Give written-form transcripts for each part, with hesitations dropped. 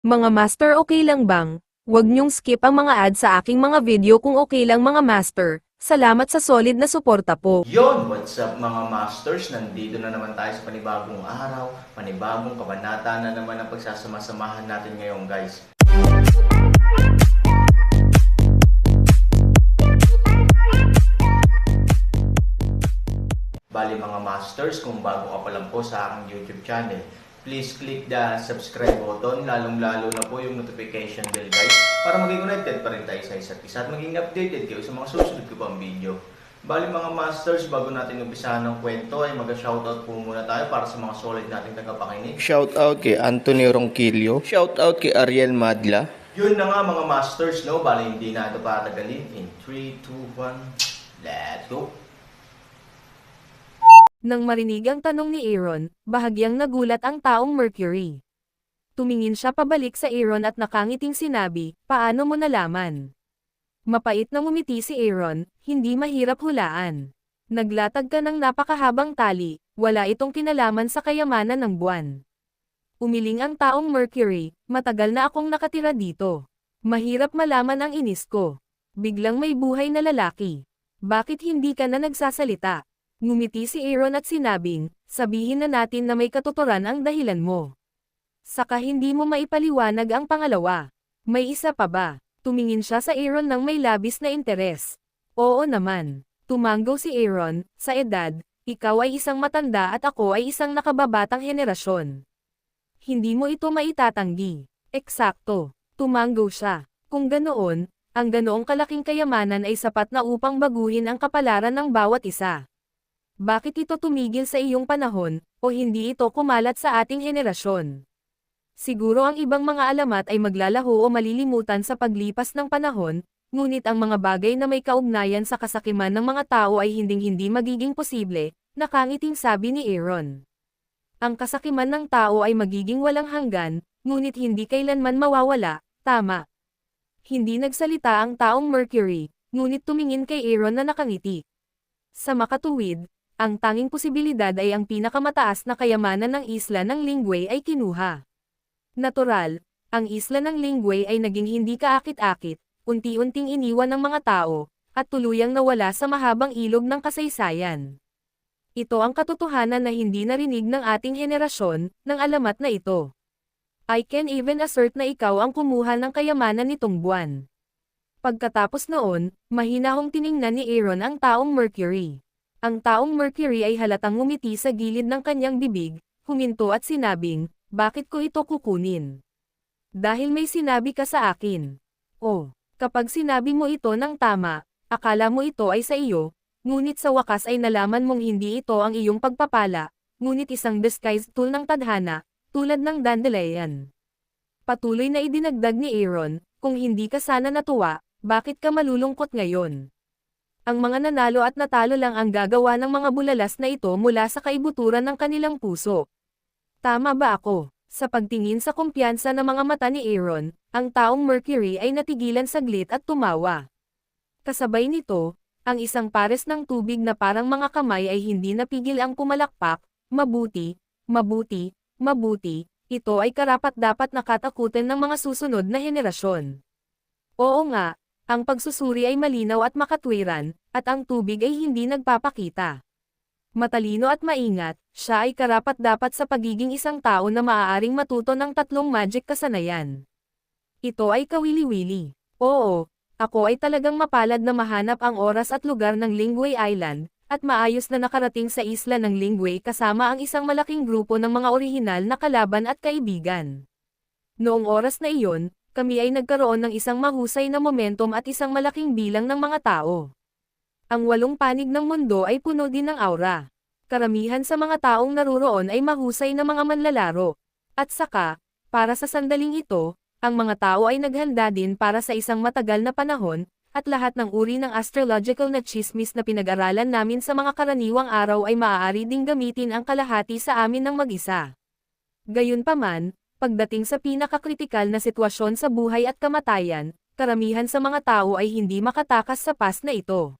Mga master, okay lang bang? Huwag niyong skip ang mga ads sa aking mga video kung okay lang mga master. Salamat sa solid na suporta po. Yon, what's up mga masters? Nandito na naman tayo sa panibagong araw, panibagong kabanata na naman ang pagsasama-samahan natin ngayon guys. Bali mga masters, kung bago ka pa lang po sa aking YouTube channel, please click the subscribe button, lalong-lalo na po yung notification bell guys, para maging connected pa rin tayo sa isa't isa at maging updated kayo sa mga susunod ko pang video. Bali mga masters, bago natin umpisahan ng kwento ay mag-shoutout po muna tayo para sa mga solid nating tagapakinig. Shoutout kay Anthony Ronquillo. Shoutout kay Ariel Madla. Yun na nga mga masters, no? Bali hindi na ito patagalin. In 3, 2, 1, let's go! Nang marinig ang tanong ni Aaron, bahagyang nagulat ang taong Mercury. Tumingin siya pabalik sa Aaron at nakangiting sinabi, "Paano mo nalaman?" Mapait na ngumiti si Aaron, "Hindi mahirap hulaan. Naglatag ka ng napakahabang tali, wala itong kinalaman sa kayamanan ng buwan." Umiling ang taong Mercury, "Matagal na akong nakatira dito. Mahirap malaman ang inis ko." Biglang may buhay na lalaki. "Bakit hindi ka na nagsasalita?" Ngumiti si Aaron at sinabing, "Sabihin na natin na may katuturan ang dahilan mo. Saka hindi mo maipaliwanag ang pangalawa. May isa pa ba?" Tumingin siya sa Aaron nang may labis na interes. "Oo naman." Tumanggaw si Aaron, "Sa edad, ikaw ay isang matanda at ako ay isang nakababatang henerasyon. Hindi mo ito maitatanggi." "Eksakto." Tumanggaw siya. "Kung ganoon, ang ganoong kalaking kayamanan ay sapat na upang baguhin ang kapalaran ng bawat isa. Bakit ito tumigil sa iyong panahon, o hindi ito kumalat sa ating henerasyon? Siguro ang ibang mga alamat ay maglalaho o malilimutan sa paglipas ng panahon, ngunit ang mga bagay na may kaugnayan sa kasakiman ng mga tao ay hinding-hindi magiging posible," nakangiting sabi ni Aaron. "Ang kasakiman ng tao ay magiging walang hanggan, ngunit hindi kailanman mawawala, tama?" Hindi nagsalita ang taong Mercury, ngunit tumingin kay Aaron na nakangiti. Sa makatuwid, ang tanging posibilidad ay ang pinakamataas na kayamanan ng isla ng Lingway ay kinuha. Natural, ang isla ng Lingway ay naging hindi kaakit-akit, unti-unting iniwan ng mga tao, at tuluyang nawala sa mahabang ilog ng kasaysayan. Ito ang katotohanan na hindi narinig ng ating henerasyon, ng alamat na ito. I can even assert na ikaw ang kumuha ng kayamanan nitong buwan. Pagkatapos noon, mahinahong tiningnan ni Aaron ang taong Mercury. Ang taong Mercury ay halatang ngumiti sa gilid ng kanyang bibig, huminto at sinabing, "Bakit ko ito kukunin? Dahil may sinabi ka sa akin. Oh, kapag sinabi mo ito ng tama, akala mo ito ay sa iyo, ngunit sa wakas ay nalaman mong hindi ito ang iyong pagpapala, ngunit isang disguised tool ng tadhana, tulad ng dandelion." Patuloy na idinagdag ni Aaron, "Kung hindi ka sana natuwa, bakit ka malulungkot ngayon? Ang mga nanalo at natalo lang ang gagawa ng mga bulalas na ito mula sa kaibuturan ng kanilang puso. Tama ba ako?" Sa pagtingin sa kumpiyansa ng mga mata ni Aaron, ang taong Mercury ay natigilan saglit at tumawa. Kasabay nito, ang isang pares ng tubig na parang mga kamay ay hindi napigil ang pumalakpak, "Mabuti, mabuti, mabuti, ito ay karapat-dapat na katakutan ng mga susunod na henerasyon." Oo nga, ang pagsusuri ay malinaw at makatwiran, at ang tubig ay hindi nagpapakita. Matalino at maingat, siya ay karapat-dapat sa pagiging isang tao na maaaring matuto ng 3 magic kasanayan. Ito ay kawili-wili. Oo, ako ay talagang mapalad na mahanap ang oras at lugar ng Lingway Island, at maayos na nakarating sa isla ng Lingway kasama ang isang malaking grupo ng mga orihinal na kalaban at kaibigan. Noong oras na iyon, kami ay nagkaroon ng isang mahusay na momentum at isang malaking bilang ng mga tao. Ang 8 panig ng mundo ay puno din ng aura. Karamihan sa mga taong naruroon ay mahusay na mga manlalaro. At saka, para sa sandaling ito, ang mga tao ay naghanda din para sa isang matagal na panahon, at lahat ng uri ng astrological na chismis na pinag-aralan namin sa mga karaniwang araw ay maaari ding gamitin ang kalahati sa amin ng mag-isa. Gayunpaman, pagdating sa pinakakritikal na sitwasyon sa buhay at kamatayan, karamihan sa mga tao ay hindi makatakas sa past na ito.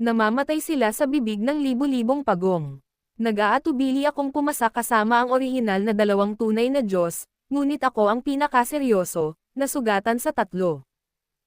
Namamatay sila sa bibig ng libu-libong pagong. Nag-aatubili akong pumasa kasama ang orihinal na 2 tunay na Diyos, ngunit ako ang pinakaseryoso, nasugatan sa 3.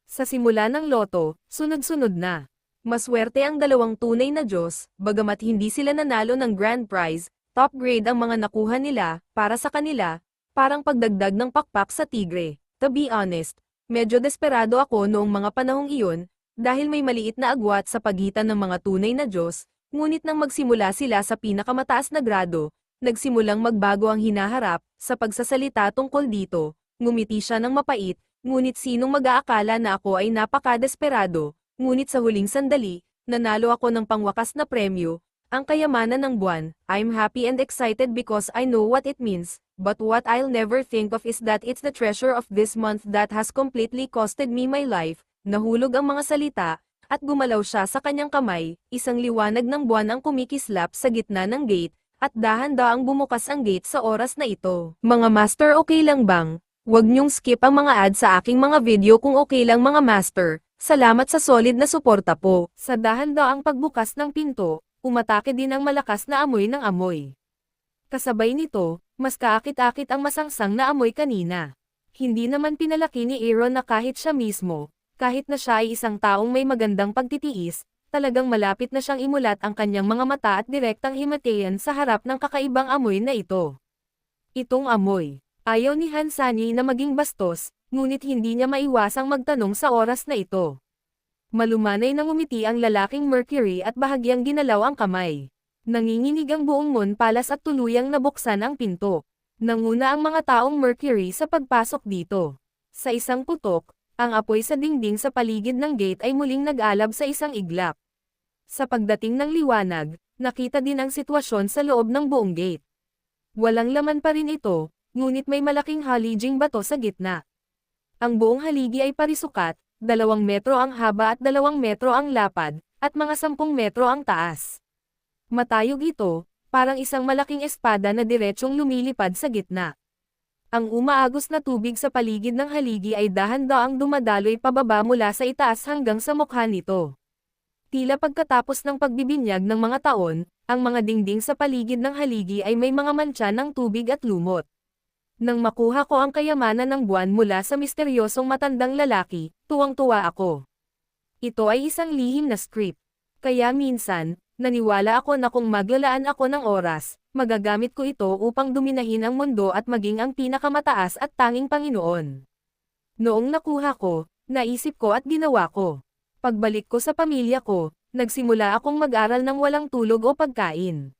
Sa simula ng loto, sunod-sunod na. Maswerte ang dalawang tunay na Diyos, bagamat hindi sila nanalo ng grand prize, top grade ang mga nakuha nila, para sa kanila, parang pagdagdag ng pakpak sa tigre. To be honest, medyo desperado ako noong mga panahong iyon, dahil may maliit na agwat sa pagitan ng mga tunay na Diyos, ngunit nang magsimula sila sa pinakamataas na grado, nagsimulang magbago ang hinaharap, sa pagsasalita tungkol dito, ngumiti siya ng mapait, ngunit sinong mag-aakala na ako ay napaka-desperado, ngunit sa huling sandali, nanalo ako ng pangwakas na premyo, ang kayamanan ng buwan. I'm happy and excited because I know what it means, but what I'll never think of is that it's the treasure of this month that has completely costed me my life. Nahulog ang mga salita, at gumalaw siya sa kanyang kamay, isang liwanag ng buwan ang kumikislap sa gitna ng gate, at dahan-daang bumukas ang gate sa oras na ito. Mga master, okay lang bang? Huwag niyong skip ang mga ads sa aking mga video kung okay lang mga master. Salamat sa solid na suporta po. Sa dahan-daang pagbukas ng pinto, umatake din ang malakas na amoy ng amoy. Kasabay nito, mas kaakit-akit ang masangsang na amoy kanina. Hindi naman pinalaki ni Aaron na kahit siya mismo, kahit na siya ay isang taong may magandang pagtitiis, talagang malapit na siyang imulat ang kanyang mga mata at direktang himatayan sa harap ng kakaibang amoy na ito. Itong amoy. Ayaw ni Hansani na maging bastos, ngunit hindi niya maiwasang magtanong sa oras na ito. Malumanay na ngumiti ang lalaking Mercury at bahagyang ginalaw ang kamay. Nanginginig ang buong Moon Palace at tuluyang nabuksan ang pinto. Nanguna ang mga taong Mercury sa pagpasok dito. Sa isang putok, ang apoy sa dingding sa paligid ng gate ay muling nag-alab sa isang iglap. Sa pagdating ng liwanag, nakita din ang sitwasyon sa loob ng buong gate. Walang laman pa rin ito, ngunit may malaking haliging bato sa gitna. Ang buong haligi ay parisukat, 2 metro ang haba at 2 metro ang lapad, at mga 10 metro ang taas. Matayog ito, parang isang malaking espada na diretsyong lumilipad sa gitna. Ang umaagos na tubig sa paligid ng haligi ay dahan-daang dumadaloy pababa mula sa itaas hanggang sa mukha nito. Tila pagkatapos ng pagbibinyag ng mga taon, ang mga dingding sa paligid ng haligi ay may mga mantsa ng tubig at lumot. Nang makuha ko ang kayamanan ng buwan mula sa misteryosong matandang lalaki, tuwang-tuwa ako. Ito ay isang lihim na script. Kaya minsan, naniwala ako na kung maglalaan ako ng oras, magagamit ko ito upang duminahin ang mundo at maging ang pinakamataas at tanging Panginoon. Noong nakuha ko, naisip ko at ginawa ko. Pagbalik ko sa pamilya ko, nagsimula akong mag-aral ng walang tulog o pagkain.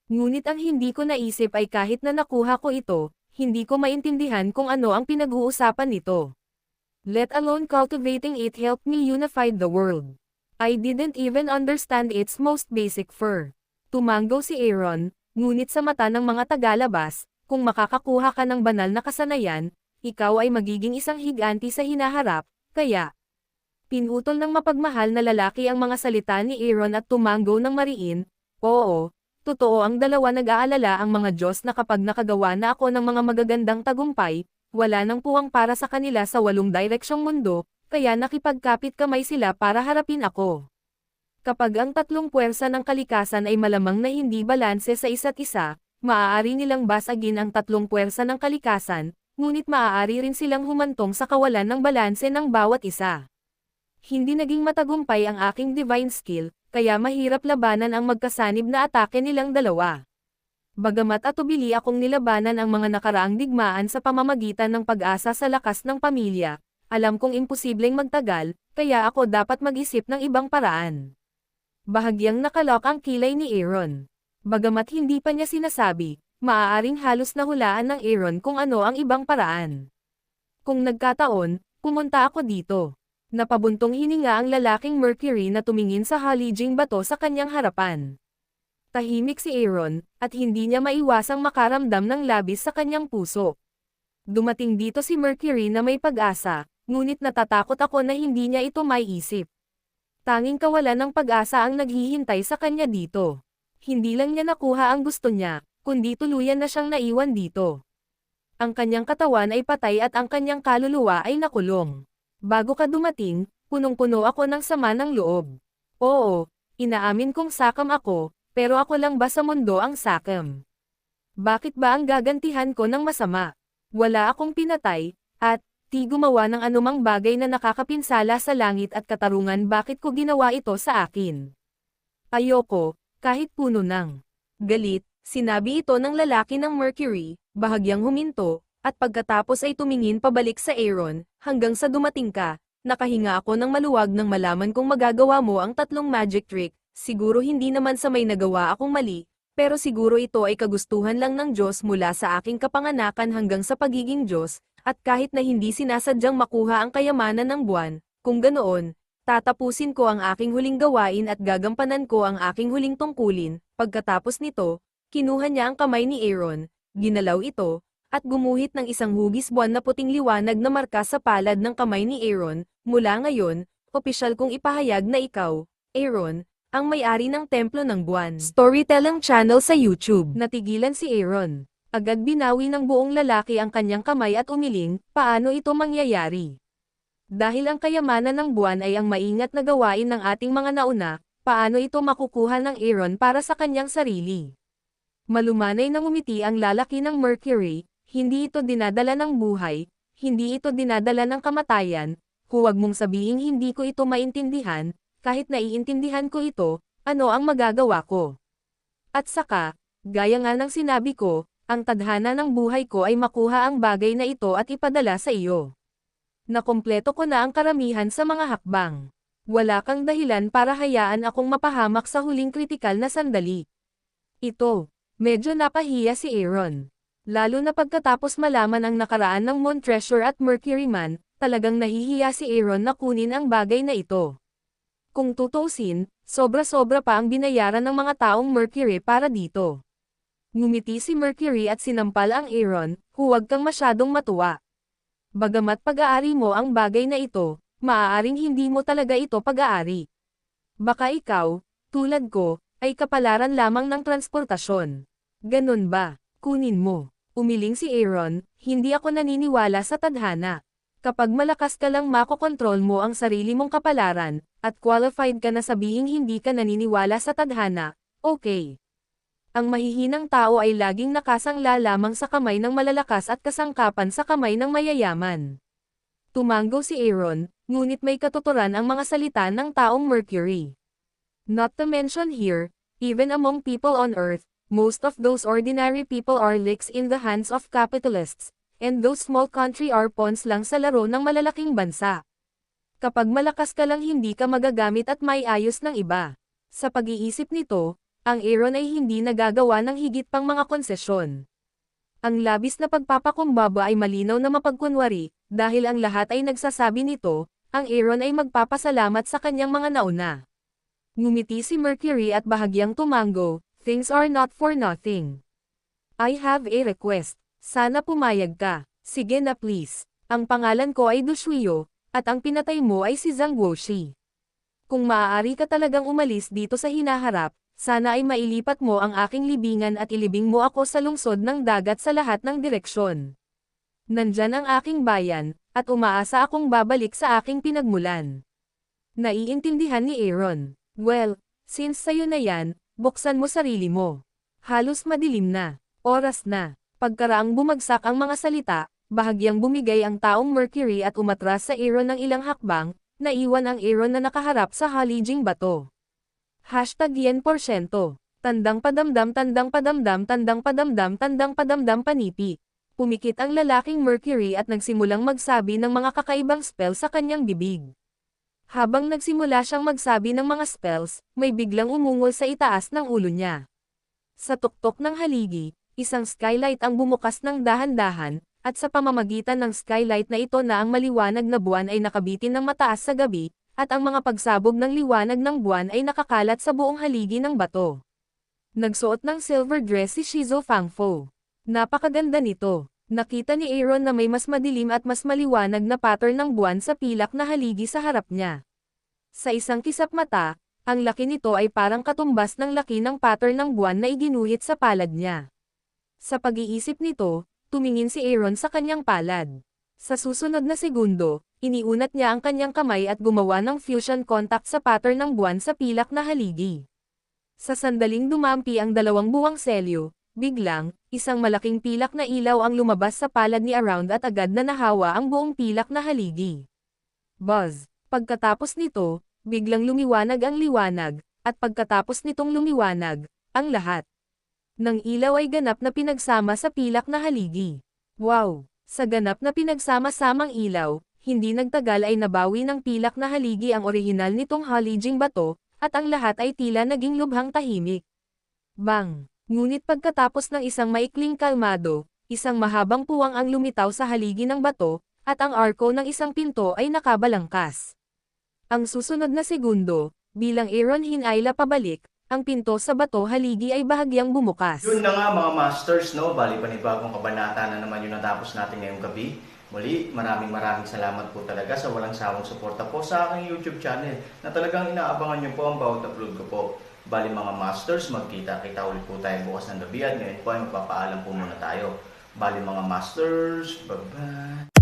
Ngunit ang hindi ko naisip ay kahit na nakuha ko ito, hindi ko maintindihan kung ano ang pinag-uusapan nito. Let alone cultivating it helped me unify the world. I didn't even understand its most basic fur. Tumanggo si Aaron, ngunit sa mata ng mga tagalabas, kung makakakuha ka ng banal na kasanayan, ikaw ay magiging isang higanti sa hinaharap, kaya pinutol ng mapagmahal na lalaki ang mga salita ni Aaron at tumanggo ng mariin. Oo, totoo ang dalawa, nag-aalala ang mga Diyos na kapag nakagawa na ako ng mga magagandang tagumpay, wala nang puwang para sa kanila sa 8 direksyong mundo, kaya nakipagkapit kamay sila para harapin ako. Kapag ang 3 puwersa ng kalikasan ay malamang na hindi balanse sa isa't isa, maaari nilang basagin ang 3 puwersa ng kalikasan, ngunit maaari rin silang humantong sa kawalan ng balanse ng bawat isa. Hindi naging matagumpay ang aking divine skill, kaya mahirap labanan ang magkasanib na atake nilang dalawa. Bagamat atubili akong nilabanan ang mga nakaraang digmaan sa pamamagitan ng pag-asa sa lakas ng pamilya, alam kong imposibleng magtagal, kaya ako dapat mag-isip ng ibang paraan. Bahagyang nakalok ang kilay ni Aaron. Bagamat hindi pa niya sinasabi, maaaring halos nahulaan ng Aaron kung ano ang ibang paraan. Kung nagkataon, pumunta ako dito. Napabuntong hininga ang lalaking Mercury na tumingin sa haliging bato sa kanyang harapan. Tahimik si Aaron, at hindi niya maiwasang makaramdam ng labis sa kanyang puso. Dumating dito si Mercury na may pag-asa, ngunit natatakot ako na hindi niya ito maiisip. Tanging kawalan ng pag-asa ang naghihintay sa kanya dito. Hindi lang niya nakuha ang gusto niya, kundi tuluyan na siyang naiwan dito. Ang kanyang katawan ay patay at ang kanyang kaluluwa ay nakulong. Bago ka dumating, punong-puno ako ng sama ng loob. Oo, inaamin kong sakam ako, pero ako lang ba sa mundo ang sakam? Bakit ba ang gagantihan ko ng masama? Wala akong pinatay, at di gumawa ng anumang bagay na nakakapinsala sa langit at katarungan. Bakit ko ginawa ito sa akin? Ayoko, kahit puno ng galit, sinabi ito ng lalaki ng Mercury, bahagyang huminto, at pagkatapos ay tumingin pabalik sa Aaron, hanggang sa dumating ka. Nakahinga ako ng maluwag nang malaman kong magagawa mo ang 3 magic trick. Siguro hindi naman sa may nagawa akong mali, pero siguro ito ay kagustuhan lang ng Diyos mula sa aking kapanganakan hanggang sa pagiging Diyos, at kahit na hindi sinasadyang makuha ang kayamanan ng buwan, kung ganoon, tatapusin ko ang aking huling gawain at gagampanan ko ang aking huling tungkulin. Pagkatapos nito, kinuha niya ang kamay ni Aaron, ginalaw ito, at gumuhit ng isang hugis buwan na puting liwanag na marka sa palad ng kamay ni Aaron. Mula ngayon, opisyal kong ipahayag na ikaw, Aaron, ang may-ari ng Templo ng Buwan. Storytelling channel sa YouTube. Natigilan si Aaron. Agad binawi ng buong lalaki ang kanyang kamay at umiling, paano ito mangyayari? Dahil ang kayamanan ng buwan ay ang maingat na gawain ng ating mga nauna, paano ito makukuha ng Aaron para sa kanyang sarili? Malumanay na ngumiti ang lalaki ng Mercury, hindi ito dinadala ng buhay, hindi ito dinadala ng kamatayan. Huwag mong sabihing hindi ko ito maintindihan, kahit naiintindihan ko ito, ano ang magagawa ko? At saka, gaya nga ng sinabi ko, ang tadhana ng buhay ko ay makuha ang bagay na ito at ipadala sa iyo. Nakumpleto ko na ang karamihan sa mga hakbang. Wala kang dahilan para hayaan akong mapahamak sa huling kritikal na sandali. Ito, medyo napahiya si Aaron. Lalo na pagkatapos malaman ang nakaraan ng Moon Treasure at Mercury Man, talagang nahihiya si Aaron na kunin ang bagay na ito. Kung tutuusin, sobra-sobra pa ang binayaran ng mga taong Mercury para dito. Ngumiti si Mercury at sinampal ang Aaron, huwag kang masyadong matuwa. Bagamat pag-aari mo ang bagay na ito, maaaring hindi mo talaga ito pag-aari. Baka ikaw, tulad ko, ay kapalaran lamang ng transportasyon. Ganun ba? Kunin mo. Umiling si Aaron, hindi ako naniniwala sa tadhana. Kapag malakas ka lang makokontrol mo ang sarili mong kapalaran, at qualified ka na sabihing hindi ka naniniwala sa tadhana, okay. Ang mahihinang tao ay laging nakasangla lamang sa kamay ng malalakas at kasangkapan sa kamay ng mayayaman. Tumanggo si Aaron, ngunit may katuturan ang mga salita ng taong Mercury. Not to mention here, even among people on Earth, most of those ordinary people are licks in the hands of capitalists, and those small country are pawns lang sa laro ng malalaking bansa. Kapag malakas ka lang hindi ka magagamit at may ayos ng iba. Sa pag-iisip nito, ang Aaron ay hindi nagagawa ng higit pang mga konsesyon. Ang labis na pagpapakumbaba ay malinaw na mapagkunwari, dahil ang lahat ay nagsasabi nito, ang Aaron ay magpapasalamat sa kanyang mga nauna. Ngumiti si Mercury at bahagyang tumanggo, things are not for nothing. I have a request. Sana pumayag ka. Sige na please. Ang pangalan ko ay Dushuyo, at ang pinatay mo ay si Zhang Guoshi. Kung maaari ka talagang umalis dito sa hinaharap, sana ay mailipat mo ang aking libingan at ilibing mo ako sa lungsod ng dagat sa lahat ng direksyon. Nandyan ang aking bayan, at umaasa akong babalik sa aking pinagmulan. Naiintindihan ni Aaron. Well, since sayo na yan, buksan mo sarili mo. Halos madilim na. Oras na. Pagkaraang bumagsak ang mga salita, bahagyang bumigay ang taong Mercury at umatras sa Aaron ng ilang hakbang, naiwan ang Aaron na nakaharap sa halijing bato. #yen%. Tandang padamdam tandang padamdam tandang padamdam tandang padamdam panipi. Pumikit ang lalaking Mercury at nagsimulang magsabi ng mga kakaibang spell sa kanyang bibig. Habang nagsimula siyang magsabi ng mga spells, may biglang umungol sa itaas ng ulo niya. Sa tuktok ng haligi, isang skylight ang bumukas ng dahan-dahan, at sa pamamagitan ng skylight na ito na ang maliwanag na buwan ay nakabitin ng mataas sa gabi, at ang mga pagsabog ng liwanag ng buwan ay nakakalat sa buong haligi ng bato. Nagsuot ng silver dress si Shizo Fangfo. Napakaganda nito. Nakita ni Aaron na may mas madilim at mas maliwanag na pattern ng buwan sa pilak na haligi sa harap niya. Sa isang kisap mata, ang laki nito ay parang katumbas ng laki ng pattern ng buwan na iginuhit sa palad niya. Sa pag-iisip nito, tumingin si Aaron sa kanyang palad. Sa susunod na segundo, iniunat niya ang kanyang kamay at gumawa ng fusion contact sa pattern ng buwan sa pilak na haligi. Sa sandaling dumampi ang dalawang buwang selyo, Biglang, isang malaking pilak na ilaw ang lumabas sa palad ni Around at agad na nahawa ang buong pilak na haligi. Buzz! Pagkatapos nito, biglang lumiwanag ang liwanag, at pagkatapos nitong lumiwanag, ang lahat ng ilaw ay ganap na pinagsama sa pilak na haligi. Wow! Sa ganap na pinagsama-samang ilaw, hindi nagtagal ay nabawi ng pilak na haligi ang orihinal nitong haliging bato, at ang lahat ay tila naging lubhang tahimik. Bang! Ngunit pagkatapos ng isang maikling kalmado, isang mahabang puwang ang lumitaw sa haligi ng bato, at ang arko ng isang pinto ay nakabalangkas. Ang susunod na segundo, bilang Aaron hinayla pabalik, ang pinto sa bato haligi ay bahagyang bumukas. Yun na nga mga masters, no? Bali panibagong kabanata na naman yung natapos natin ngayong gabi. Muli, maraming salamat po talaga sa walang sawang suporta po sa aking YouTube channel na talagang inaabangan nyo po ang bawat upload ko po. Bali mga masters, magkita-kita ulit po tayo bukas ng gabi at ngayon po ay magpapaalam po muna tayo. Bali mga masters, bye-bye!